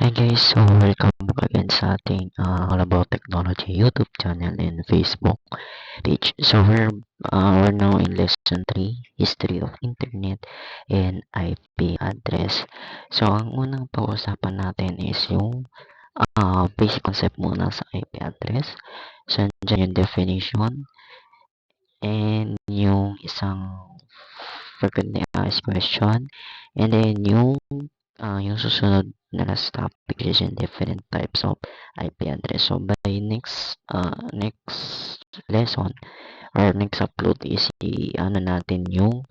Hi guys, so welcome back again sa ating All About Technology YouTube channel and Facebook page. So we're now in lesson 3, History of Internet and IP address. So ang unang pag-usapan natin is yung basic concept muna sa IP address. So andyan yung definition and yung isang frequently asked question, and then yung susunod na last topic is yung different types of IP address. So by next lesson or next upload is ano natin yung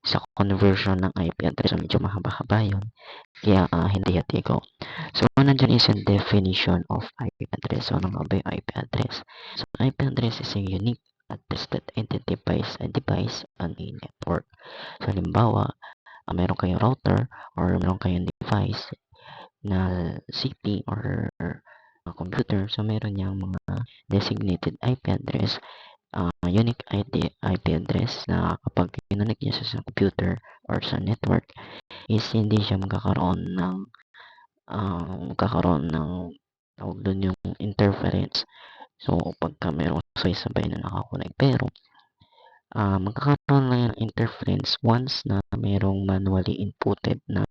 sa conversion ng IP address. So medyo mahaba-haba yun. Kaya hindi ko. So nandyan is yung definition of IP address. So ano nga ba yung IP address? So IP address is a unique address that identifies a device on a network. So halimbawa, meron kayong router or meron kayong device na city or computer, so meron niyang mga designated IP address, unique IP address na kapag kinonek niya sa computer or sa network is hindi siya magkakaroon ng tawag doon yung interference. So pagka merong sabay na nakakonect, pero magkakaroon lang yan ng interference once na merong manually inputted na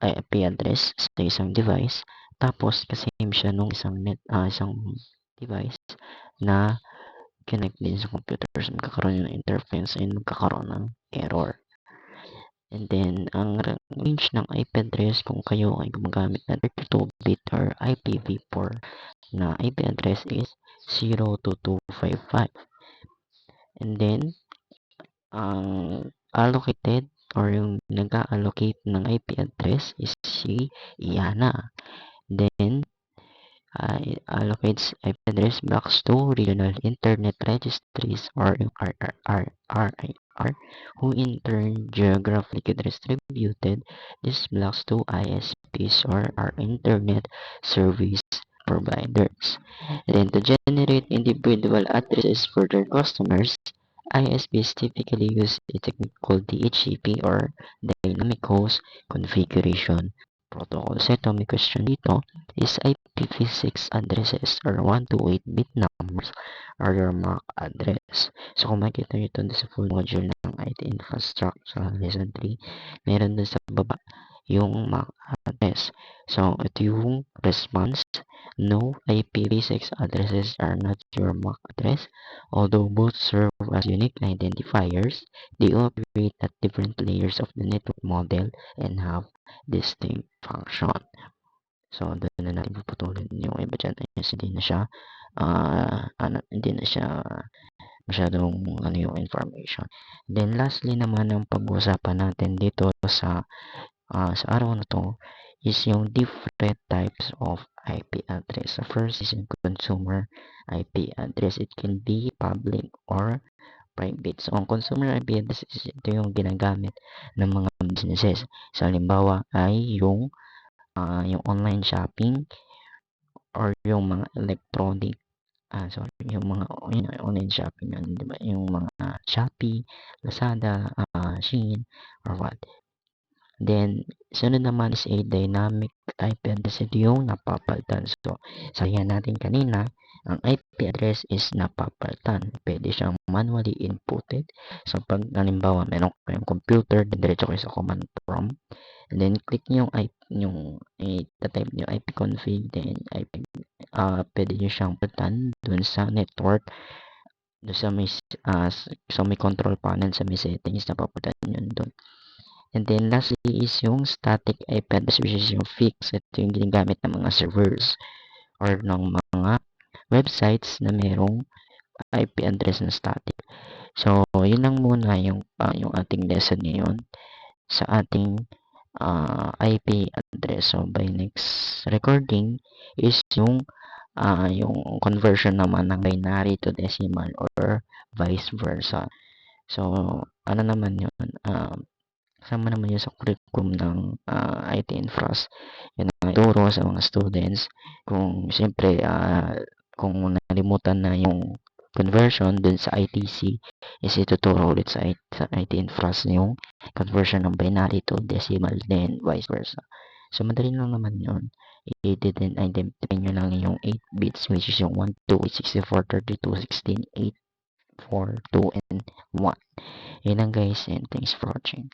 IP address sa isang device, tapos kasame siya nung isang device na connect din sa computer. So magkakaroon ng interference and magkakaroon ng error. And then, ang range ng IP address kung kayo ay gumagamit ng 32-bit or IPv4 na IP address is 02255. And then, ang allocated or yung nag-allocate ng IP address is si IANA. Then, allocates IP address blocks to regional internet registries or yung RIR, who in turn geographically distributed these blocks to ISPs or our internet service providers. Then to generate individual addresses for their customers, ISPs typically use a technique called DHCP or Dynamic Host Configuration Protocol. So ito, may question dito, is IPv6 addresses or 128-bit numbers are your MAC address. So kung makikita nyo ito sa full module ng IT Infrastructure Lesson 3, meron dun sa baba yung MAC address. So ito yung response. No, IPv6 addresses are not your MAC address. Although both serve as unique identifiers, they operate at different layers of the network model and have distinct function. So, doon na natin puputulin yung iba dyan. Hindi na siya masyadong yung information. Then, lastly naman, ang pag-uusapan natin dito sa araw na to is yung different types of IP address. The first is yung consumer IP address. It can be public or private. So, ang consumer IP address is ito yung ginagamit ng mga businesses. So, halimbawa ay yung online shopping or yung mga electronic yung mga online shopping yan, di ba? Yung mga Shopee, Lazada, Shein, or what. Then, sunod naman is a dynamic IP address. Ito yung napapalitan. So, sabihan natin kanina, ang IP address is napapalitan. Pwede siyang manually inputted. So, pag halimbawa, meron kayong computer, diretso kayo sa command prompt. And then, click nyo yung type nyo ipconfig, then pwede nyo siyang palitan dun sa network, dun sa may control panel, sa may settings na papuntan nyo dun. And then lastly is yung static IP address, which is yung fixed. Ito yung ginagamit ng mga servers or ng mga websites na merong IP address na static. So, yun lang muna yung ating lesson ngayon sa ating IP address. So, by next recording is yung conversion naman ng binary to decimal or vice versa. So, ano naman yun? Kasama naman yun sa curriculum ng IT Infras. Yun ang ituro sa mga students. Kung siyempre, kung nalimutan na yung conversion dun sa ITC, is ituturo ulit sa IT Infras yung conversion ng binary to decimal, then vice versa. So, madali lang naman yun. I-identify nyo lang yung 8 bits, which is yung 1, 2, 8, 64, 32, 16, 8, 4, 2, and 1. Yun lang guys, and thanks for watching.